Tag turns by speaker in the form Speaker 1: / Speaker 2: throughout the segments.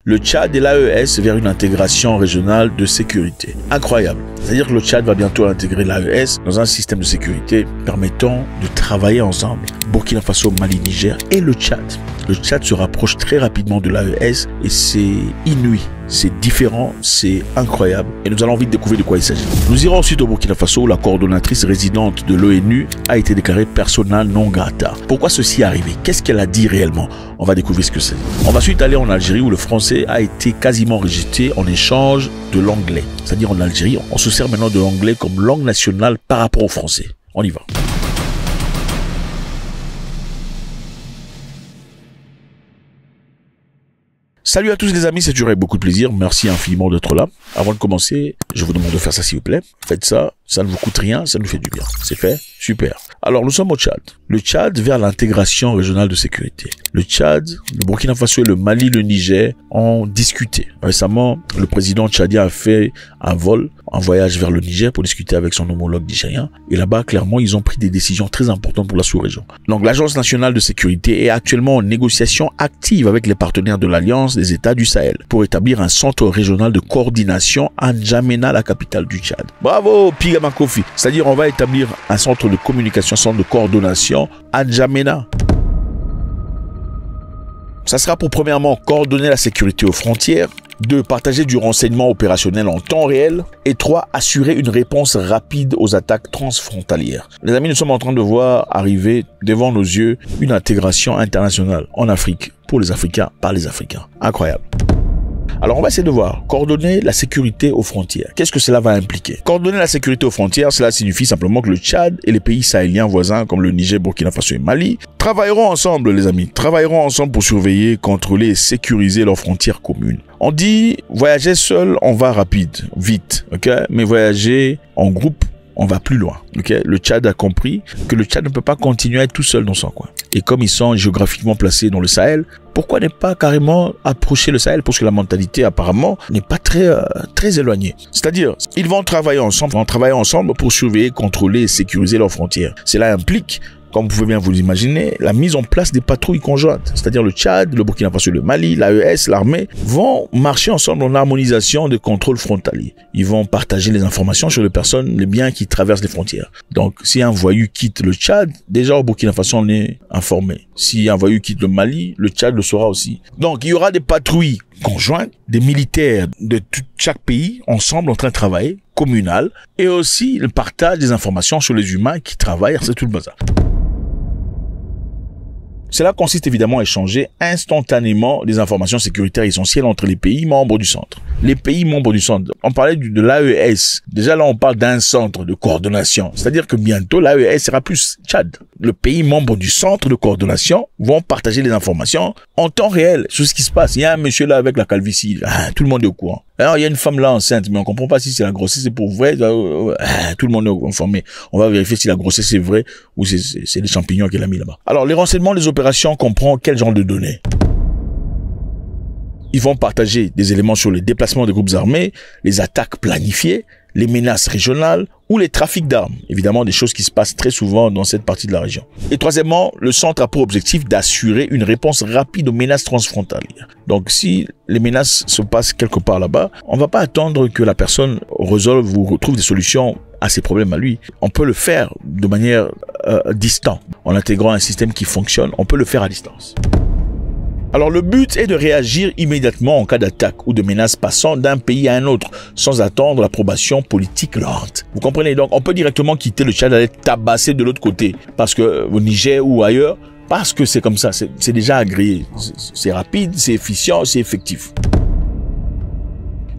Speaker 1: le Tchad et l'AES vers une intégration régionale de sécurité. Incroyable. C'est-à-dire que le Tchad va bientôt intégrer l'AES dans un système de sécurité permettant de travailler ensemble. Burkina Faso, Mali, Niger et le Tchad. Le Tchad se rapproche très rapidement de l'AES et c'est inouï. C'est différent, c'est incroyable et nous allons vite découvrir de quoi il s'agit. Nous irons ensuite au Burkina Faso où la coordonnatrice résidente de l'ONU a été déclarée persona non grata. Pourquoi ceci est arrivé? Qu'est-ce qu'elle a dit réellement? On va découvrir ce que c'est. On va ensuite aller en Algérie où le français a été quasiment rejeté en échange de l'anglais. C'est-à-dire en Algérie, on se sert maintenant de l'anglais comme langue nationale par rapport au français. On y va. Salut à tous les amis, c'est toujours avec beaucoup de plaisir. Merci infiniment d'être là. Avant de commencer, je vous demande de faire ça s'il vous plaît. Faites ça, ça ne vous coûte rien, ça nous fait du bien. C'est fait? Super. Alors nous sommes au Tchad. Le Tchad vers l'intégration régionale de sécurité. Le Tchad, le Burkina Faso et le Mali, le Niger ont discuté. Récemment, le président tchadien a fait un voyage vers le Niger pour discuter avec son homologue nigérien. Et là-bas, clairement, ils ont pris des décisions très importantes pour la sous-région. Donc l'Agence nationale de sécurité est actuellement en négociation active avec les partenaires de l'Alliance des États du Sahel pour établir un centre régional de coordination à N'Djamena, la capitale du Tchad. Bravo, Pigama Kofi. C'est-à-dire, on va établir un centre de communication, centre de coordination à N'Djamena. Ça sera pour premièrement coordonner la sécurité aux frontières, 2. Partager du renseignement opérationnel en temps réel et 3. Assurer une réponse rapide aux attaques transfrontalières. Les amis, nous sommes en train de voir arriver devant nos yeux une intégration internationale en Afrique pour les Africains par les Africains. Incroyable. Alors on va essayer de voir, coordonner la sécurité aux frontières. Qu'est-ce que cela va impliquer? Coordonner la sécurité aux frontières, cela signifie simplement que le Tchad et les pays sahéliens voisins comme le Niger, Burkina Faso et Mali travailleront ensemble les amis, travailleront ensemble pour surveiller, contrôler et sécuriser leurs frontières communes. On dit voyager seul, on va rapide, vite, ok? Mais voyager en groupe, on va plus loin. Okay? Le Tchad a compris que le Tchad ne peut pas continuer à être tout seul dans son coin. Et comme ils sont géographiquement placés dans le Sahel, pourquoi ne pas carrément approcher le Sahel? Parce que la mentalité apparemment n'est pas très éloignée. C'est-à-dire, ils vont travailler ensemble pour surveiller, contrôler et sécuriser leurs frontières. Cela implique, comme vous pouvez bien vous l'imaginer, la mise en place des patrouilles conjointes. C'est-à-dire le Tchad, le Burkina Faso, le Mali, l'AES, l'armée vont marcher ensemble en harmonisation de contrôle frontalier. Ils vont partager les informations sur les personnes, les biens qui traversent les frontières. Donc, si un voyou quitte le Tchad, déjà au Burkina Faso, on est informé. Si un voyou quitte le Mali, le Tchad le saura aussi. Donc, il y aura des patrouilles conjointes, des militaires de chaque pays ensemble en train de travailler, communal, et aussi le partage des informations sur les humains qui travaillent, c'est tout le bazar. Cela consiste évidemment à échanger instantanément des informations sécuritaires essentielles entre les pays membres du centre. Les pays membres du centre, on parlait de l'AES. Déjà là, on parle d'un centre de coordination. C'est-à-dire que bientôt, l'AES sera plus Tchad. Les pays membres du centre de coordination vont partager les informations en temps réel sur ce qui se passe. Il y a un monsieur là avec la calvitie. Tout le monde est au courant. Alors, il y a une femme là enceinte, mais on comprend pas si c'est la grossesse, c'est pour vrai. Tout le monde est informé. On va vérifier si la grossesse est vraie ou c'est des champignons qu'elle a mis là-bas. Alors, les renseignements des opérations comprennent quel genre de données? Ils vont partager des éléments sur les déplacements des groupes armés, les attaques planifiées, les menaces régionales ou les trafics d'armes. Évidemment, des choses qui se passent très souvent dans cette partie de la région. Et troisièmement, le centre a pour objectif d'assurer une réponse rapide aux menaces transfrontalières. Donc, si les menaces se passent quelque part là-bas, on va pas attendre que la personne résolve ou retrouve des solutions à ses problèmes à lui. On peut le faire de manière distante. En intégrant un système qui fonctionne, on peut le faire à distance. Alors le but est de réagir immédiatement en cas d'attaque ou de menace passant d'un pays à un autre, sans attendre l'approbation politique lente. Vous comprenez? Donc on peut directement quitter le Tchad et aller tabasser de l'autre côté, parce que au Niger ou ailleurs, parce que c'est comme ça, c'est déjà agréé. C'est rapide, c'est efficient, c'est effectif.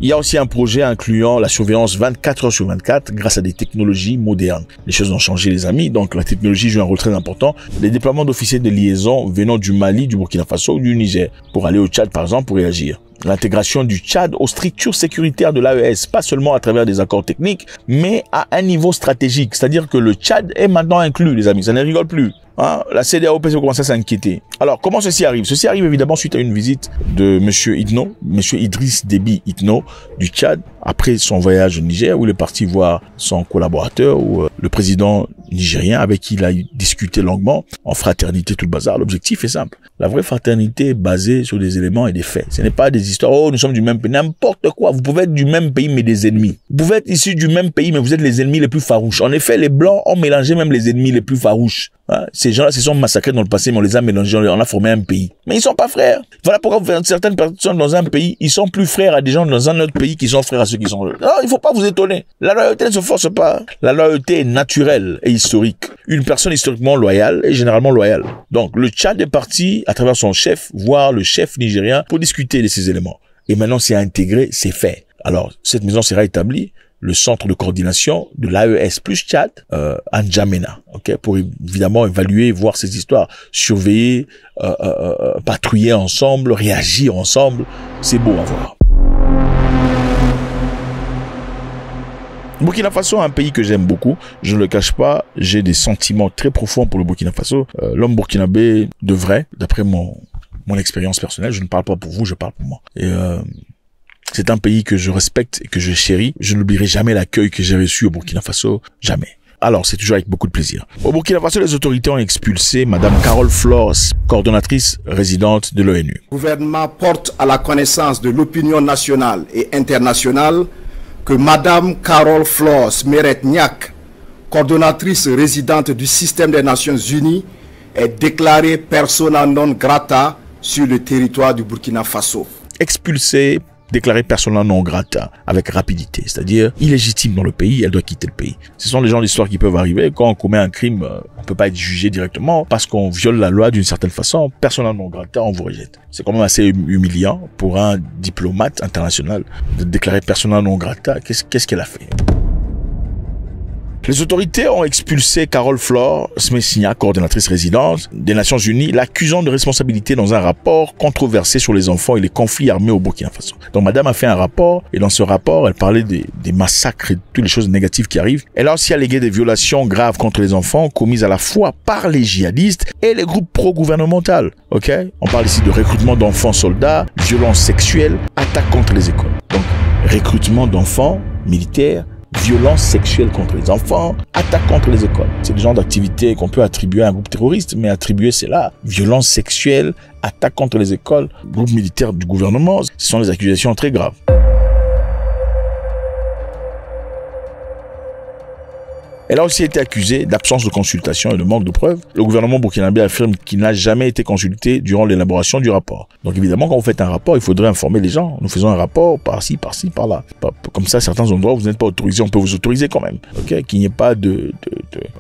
Speaker 1: Il y a aussi un projet incluant la surveillance 24 heures sur 24 grâce à des technologies modernes. Les choses ont changé les amis, donc la technologie joue un rôle très important. Les déploiements d'officiers de liaison venant du Mali, du Burkina Faso ou du Niger pour aller au Tchad par exemple pour réagir. L'intégration du Tchad aux structures sécuritaires de l'AES, pas seulement à travers des accords techniques, mais à un niveau stratégique. C'est-à-dire que le Tchad est maintenant inclus, les amis, ça ne rigole plus. Hein, la CEDEAO peut commencer à s'inquiéter. Alors, comment ceci arrive? Ceci arrive évidemment suite à une visite de monsieur Itno, monsieur Idriss Déby Itno du Tchad, après son voyage au Niger, où il est parti voir son collaborateur, ou le président nigérien, avec qui il a discuté longuement, en fraternité, tout le bazar. L'objectif est simple. La vraie fraternité est basée sur des éléments et des faits. Ce n'est pas des histoires, oh, nous sommes du même pays, n'importe quoi. Vous pouvez être du même pays, mais des ennemis. Vous pouvez être issus du même pays, mais vous êtes les ennemis les plus farouches. En effet, les Blancs ont mélangé même les ennemis les plus farouches. Hein? Ces gens-là se sont massacrés dans le passé, mais on les a mélangés, on a formé un pays. Mais ils sont pas frères. Voilà pourquoi certaines personnes dans un pays, ils sont plus frères à des gens dans un autre pays qui sont frères à ceux qui sont... Non, il faut pas vous étonner. La loyauté ne se force pas. La loyauté est naturelle et historique. Une personne historiquement loyale est généralement loyale. Donc, le Tchad est parti, à travers son chef, voir le chef nigérien pour discuter de ces éléments. Et maintenant, c'est intégré, c'est fait. Alors, cette maison sera établie, le centre de coordination de l'AES plus Tchad, à N'Djamena, ok, pour évidemment évaluer, voir ces histoires, surveiller, patrouiller ensemble, réagir ensemble. C'est beau à voir. Burkina Faso est un pays que j'aime beaucoup. Je ne le cache pas, j'ai des sentiments très profonds pour le Burkina Faso. L'homme burkinabé devrait, d'après mon expérience personnelle, je ne parle pas pour vous, je parle pour moi. Et c'est un pays que je respecte et que je chéris. Je n'oublierai jamais l'accueil que j'ai reçu au Burkina Faso, jamais. Alors, c'est toujours avec beaucoup de plaisir. Au Burkina Faso, les autorités ont expulsé Madame Carole Flores, coordonnatrice résidente de l'ONU.
Speaker 2: Le gouvernement porte à la connaissance de l'opinion nationale et internationale que Madame Carole Flores Meret-Niak, coordonnatrice résidente du système des Nations Unies, est déclarée persona non grata sur le territoire du Burkina Faso.
Speaker 1: Expulsée, déclarée persona non grata avec rapidité, c'est-à-dire illégitime dans le pays, elle doit quitter le pays. Ce sont les gens d'histoire qui peuvent arriver. Quand on commet un crime, on peut pas être jugé directement parce qu'on viole la loi d'une certaine façon. Persona non grata, on vous rejette. C'est quand même assez humiliant pour un diplomate international de déclarer persona non grata. Qu'est-ce qu'elle a fait? Les autorités ont expulsé Carole Flores Meret-Niak, coordonnatrice résidente des Nations Unies, l'accusant de responsabilité dans un rapport controversé sur les enfants et les conflits armés au Burkina Faso. Donc madame a fait un rapport, et dans ce rapport, elle parlait des massacres et toutes les choses négatives qui arrivent. Elle a aussi allégué des violations graves contre les enfants commises à la fois par les djihadistes et les groupes pro-gouvernementaux. Ok? On parle ici de recrutement d'enfants soldats, violences sexuelles, attaques contre les écoles. Donc, recrutement d'enfants militaires, violence sexuelle contre les enfants, attaque contre les écoles. C'est le genre d'activité qu'on peut attribuer à un groupe terroriste, mais attribuer c'est là. Violence sexuelle, attaque contre les écoles, groupe militaire du gouvernement, ce sont des accusations très graves. Elle a aussi été accusée d'absence de consultation et de manque de preuves. Le gouvernement burkinabé affirme qu'il n'a jamais été consulté durant l'élaboration du rapport. Donc évidemment, quand vous faites un rapport, il faudrait informer les gens. Nous faisons un rapport par-ci, par-ci, par-là. Comme ça, certains endroits où vous n'êtes pas autorisé, on peut vous autoriser quand même. Ok, qu'il n'y ait pas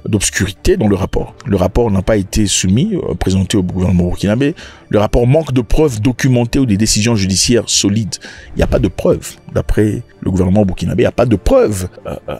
Speaker 1: d'obscurité dans le rapport. Le rapport n'a pas été soumis, présenté au gouvernement burkinabé. Le rapport manque de preuves documentées ou des décisions judiciaires solides. Il n'y a pas de preuves. D'après le gouvernement burkinabé, il n'y a pas de preuves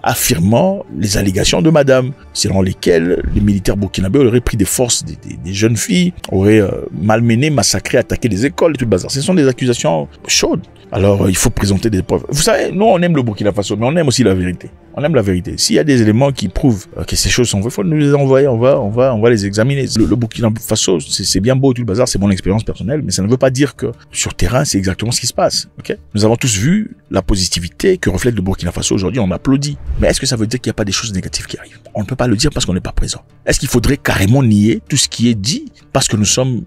Speaker 1: affirmant les allégations de madame, selon lesquelles les militaires burkinabés auraient pris des forces des jeunes filles, auraient malmené, massacré, attaqué des écoles et tout le bazar. Ce sont des accusations chaudes. Alors, il faut présenter des preuves. Vous savez, nous, on aime le Burkina Faso, mais on aime aussi la vérité. On aime la vérité. S'il y a des éléments qui prouvent que ces choses sont vraies, il faut nous les envoyer. On va les examiner. Le Burkina Faso, c'est bien beau tout le bazar, c'est mon expérience personnelle, mais ça ne veut pas dire que sur terrain, c'est exactement ce qui se passe. Okay? Nous avons tous vu la positivité que reflète le Burkina Faso aujourd'hui. On applaudit. Mais est-ce que ça veut dire qu'il n'y a pas des choses négatives qui arrivent? On ne peut pas le dire parce qu'on n'est pas présent. Est-ce qu'il faudrait carrément nier tout ce qui est dit parce que nous sommes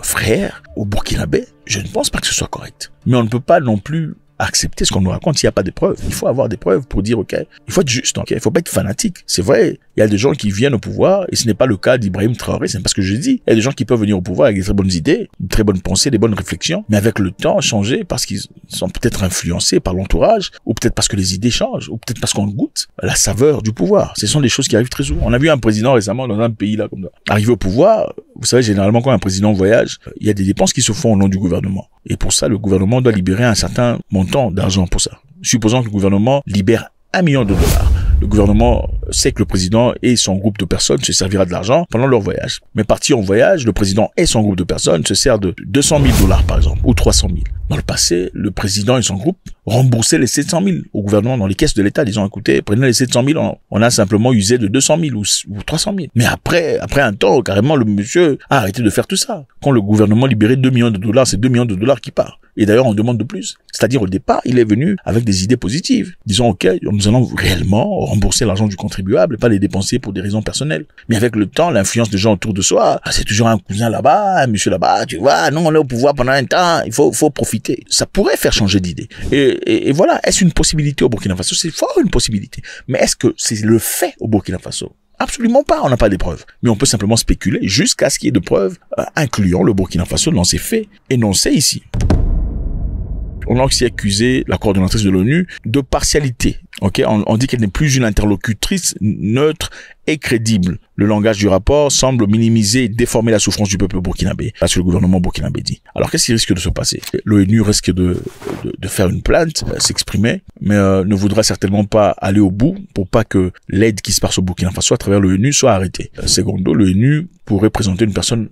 Speaker 1: frères au Burkinabé? Je ne pense pas que ce soit correct. Mais on ne peut pas non plus accepter ce qu'on nous raconte s'il n'y a pas de preuves. Il faut avoir des preuves pour dire, ok, il faut être juste, ok, il faut pas être fanatique. C'est vrai, il y a des gens qui viennent au pouvoir, et ce n'est pas le cas d'Ibrahim Traoré, c'est pas ce que je dis. Il y a des gens qui peuvent venir au pouvoir avec des très bonnes idées, de très bonnes pensées, des bonnes réflexions, mais avec le temps, changer parce qu'ils sont peut-être influencés par l'entourage, ou peut-être parce que les idées changent, ou peut-être parce qu'on goûte la saveur du pouvoir. Ce sont des choses qui arrivent très souvent. On a vu un président récemment dans un pays là, comme ça, arriver au pouvoir. Vous savez, généralement, quand un président voyage, il y a des dépenses qui se font au nom du gouvernement. Et pour ça, le gouvernement doit libérer un certain montant d'argent pour ça. Supposons que le gouvernement libère $1 million. Le gouvernement sait que le président et son groupe de personnes se servira de l'argent pendant leur voyage. Mais parti en voyage, le président et son groupe de personnes se servent de $200 000 par exemple, ou 300 000. Dans le passé, le président et son groupe rembourser les 700 000 au gouvernement dans les caisses de l'État, disant, écoutez, prenez les 700 000, on a simplement usé de 200 000 ou 300 000. Mais après un temps, carrément, le monsieur a arrêté de faire tout ça. Quand le gouvernement libérait 2 millions de dollars, c'est 2 millions de dollars qui partent. Et d'ailleurs, on demande de plus. C'est-à-dire, au départ, il est venu avec des idées positives. Disons, OK, nous allons réellement rembourser l'argent du contribuable et pas les dépenser pour des raisons personnelles. Mais avec le temps, l'influence des gens autour de soi, c'est toujours un cousin là-bas, un monsieur là-bas, tu vois, non, on est au pouvoir pendant un temps, il faut profiter. Ça pourrait faire changer d'idée. Et voilà, est-ce une possibilité au Burkina Faso? C'est fort une possibilité. Mais est-ce que c'est le fait au Burkina Faso? Absolument pas, on n'a pas des preuves. Mais on peut simplement spéculer jusqu'à ce qu'il y ait de preuves incluant le Burkina Faso dans ces faits énoncés ici. On a aussi accusé la coordonnatrice de l'ONU de partialité. Ok, on dit qu'elle n'est plus une interlocutrice neutre et crédible. Le langage du rapport semble minimiser et déformer la souffrance du peuple burkinabé. C'est ce que le gouvernement burkinabé dit. Alors qu'est-ce qui risque de se passer? L'ONU risque de faire une plainte, s'exprimer, mais ne voudra certainement pas aller au bout pour pas que l'aide qui se passe au Burkina Faso à travers l'ONU soit arrêtée. Secondo, l'ONU pourrait présenter une personne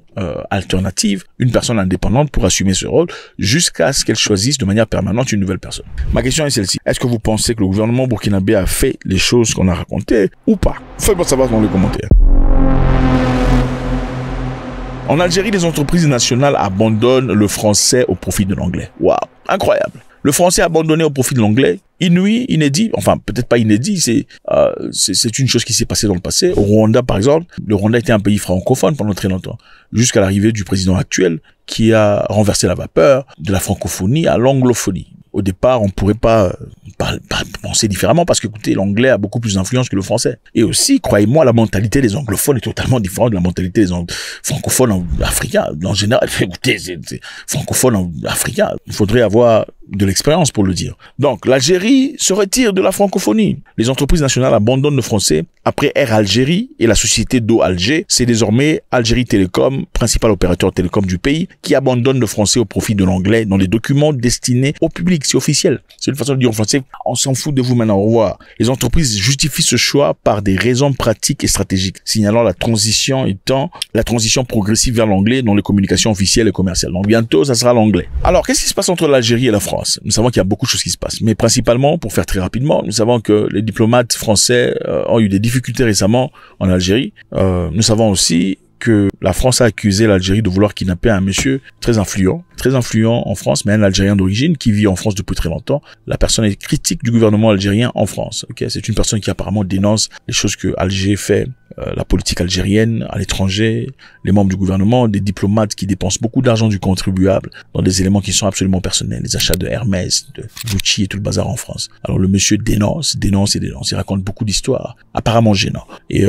Speaker 1: alternative, une personne indépendante pour assumer ce rôle jusqu'à ce qu'elle choisisse de manière permanente une nouvelle personne. Ma question est celle-ci. Est-ce que vous pensez que le gouvernement burkinabé a fait les choses qu'on a racontées ou pas? Faites-moi savoir dans les commentaires. En Algérie, les entreprises nationales abandonnent le français au profit de l'anglais. Waouh, incroyable. Le français abandonné au profit de l'anglais, inouï, inédit, enfin peut-être pas inédit, c'est une chose qui s'est passée dans le passé. Au Rwanda, par exemple, le Rwanda était un pays francophone pendant très longtemps, jusqu'à l'arrivée du président actuel qui a renversé la vapeur de la francophonie à l'anglophonie. Au départ, on pourrait pas penser différemment parce que, écoutez, l'anglais a beaucoup plus d'influence que le français. Et aussi, croyez-moi, la mentalité des anglophones est totalement différente de la mentalité des francophones africains. En général, écoutez, c'est francophone africain. Il faudrait avoir de l'expérience pour le dire. Donc, l'Algérie se retire de la francophonie. Les entreprises nationales abandonnent le français. Après Air Algérie et la société d'eau Alger, c'est désormais Algérie Télécom, principal opérateur télécom du pays, qui abandonne le français au profit de l'anglais dans les documents destinés au public. C'est officiel. C'est une façon de dire en français, on s'en fout de vous maintenant, au revoir. Les entreprises justifient ce choix par des raisons pratiques et stratégiques, signalant la transition étant la transition progressive vers l'anglais dans les communications officielles et commerciales. Donc bientôt, ça sera l'anglais. Alors, qu'est-ce qui se passe entre l'Algérie et la France? Nous savons qu'il y a beaucoup de choses qui se passent. Mais principalement, pour faire très rapidement, nous savons que les diplomates français ont eu des difficultés récemment en Algérie. Nous savons aussi que la France a accusé l'Algérie de vouloir kidnapper un monsieur très influent en France, mais un Algérien d'origine qui vit en France depuis très longtemps. La personne est critique du gouvernement algérien en France. Okay, c'est une personne qui apparemment dénonce les choses que Alger fait, la politique algérienne à l'étranger, les membres du gouvernement, des diplomates qui dépensent beaucoup d'argent du contribuable dans des éléments qui sont absolument personnels, les achats de Hermès, de Gucci et tout le bazar en France. Alors le monsieur dénonce. Il raconte beaucoup d'histoires apparemment gênantes. Et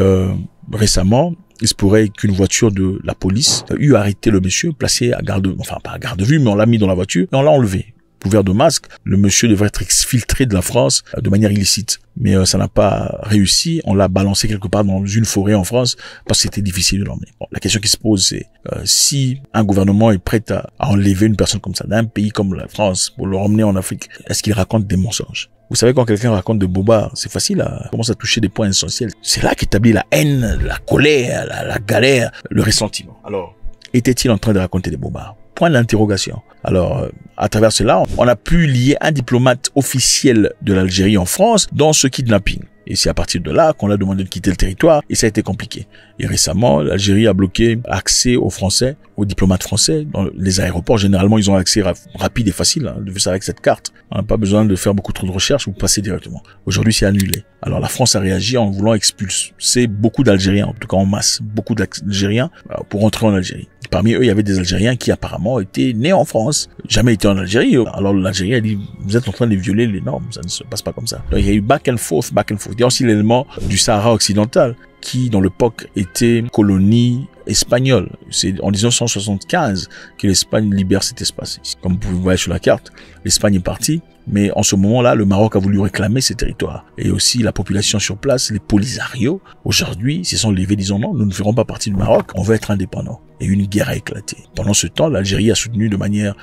Speaker 1: récemment, il se pourrait qu'une voiture de la police eût arrêté le monsieur, placé à pas à garde vue, mais on l'a mis dans la voiture et on l'a enlevé. Couvert de masque, le monsieur devrait être exfiltré de la France de manière illicite. Mais ça n'a pas réussi. On l'a balancé quelque part dans une forêt en France parce que c'était difficile de l'emmener. Bon, la question qui se pose, c'est si un gouvernement est prêt à enlever une personne comme ça d'un pays comme la France pour le ramener en Afrique, est-ce qu'il raconte des mensonges? Vous savez, quand quelqu'un raconte de bobards, c'est facile commence à toucher des points essentiels. C'est là qu'établit la haine, la colère, la galère, le ressentiment. Alors, était-il en train de raconter des bobards? Point d'interrogation. Alors, à travers cela, on a pu lier un diplomate officiel de l'Algérie en France dans ce kidnapping. Et c'est à partir de là qu'on a demandé de quitter le territoire et ça a été compliqué. Et récemment, l'Algérie a bloqué accès aux Français, aux diplomates français dans les aéroports. Généralement, ils ont accès rapide et facile. De faire ça avec cette carte. On n'a pas besoin de faire beaucoup trop de recherches ou passer directement. Aujourd'hui, c'est annulé. Alors la France a réagi en voulant expulser beaucoup d'Algériens, en tout cas en masse, beaucoup d'Algériens pour rentrer en Algérie. Parmi eux, il y avait des Algériens qui apparemment étaient nés en France, jamais été en Algérie. Alors l'Algérie a dit, vous êtes en train de violer les normes, ça ne se passe pas comme ça. Donc il y a eu back and forth. Il y a aussi l'élément du Sahara occidental, qui dans l'époque était colonie espagnole. C'est en 1975 que l'Espagne libère cet espace. Comme vous pouvez voir sur la carte, l'Espagne est partie. Mais en ce moment-là, le Maroc a voulu réclamer ces territoires. Et aussi la population sur place, les Polisario, aujourd'hui, se sont levés disant non, nous ne ferons pas partie du Maroc, on veut être indépendants. Et une guerre a éclaté. Pendant ce temps, l'Algérie a soutenu de manière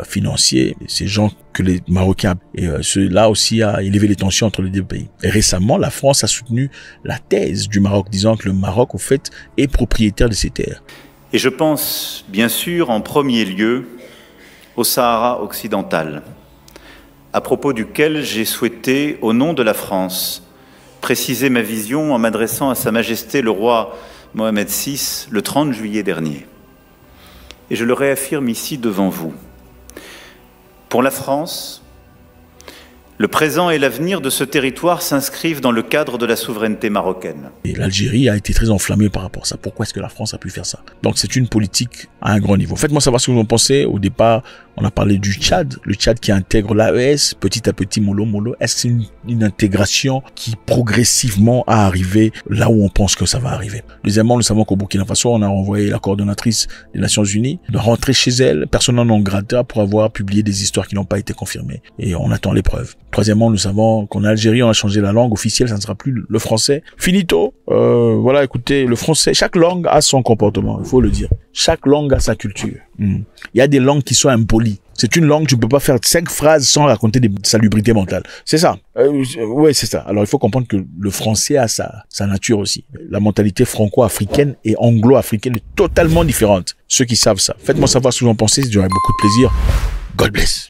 Speaker 1: financière ces gens que les Marocains, et cela aussi a élevé les tensions entre les deux pays. Et récemment, la France a soutenu la thèse du Maroc, disant que le Maroc, au fait, est propriétaire de ces terres.
Speaker 3: Et je pense, bien sûr, en premier lieu, au Sahara occidental. à propos duquel j'ai souhaité, au nom de la France, préciser ma vision en m'adressant à Sa Majesté le roi Mohamed VI le 30 juillet dernier. Et je le réaffirme ici devant vous. Pour la France, le présent et l'avenir de ce territoire s'inscrivent dans le cadre de la souveraineté marocaine.
Speaker 1: Et l'Algérie a été très enflammée par rapport à ça. Pourquoi est-ce que la France a pu faire ça? Donc c'est une politique à un grand niveau. Faites-moi savoir ce que vous en pensez. Au départ, on a parlé du Tchad. Le Tchad qui intègre l'AES petit à petit, mollo. Est-ce que c'est une intégration qui progressivement a arrivé là où on pense que ça va arriver? Deuxièmement, nous savons qu'au Burkina Faso, on a renvoyé la coordonnatrice des Nations Unies de rentrer chez elle, persona non grata, pour avoir publié des histoires qui n'ont pas été confirmées. Et on attend les preuves. Troisièmement, nous savons qu'en Algérie, on a changé la langue officielle, ça ne sera plus le français. Finito. Voilà, écoutez, le français, chaque langue a son comportement, il faut le dire. Chaque langue a sa culture. Il y a des langues qui sont impolies. C'est une langue, tu peux pas faire 5 phrases sans raconter des salubrités mentales. C'est ça. Ouais, c'est ça. Alors, il faut comprendre que le français a sa nature aussi. La mentalité franco-africaine et anglo-africaine est totalement différente. Ceux qui savent ça. Faites-moi savoir ce que vous en pensez, j'aurai beaucoup de plaisir. God bless.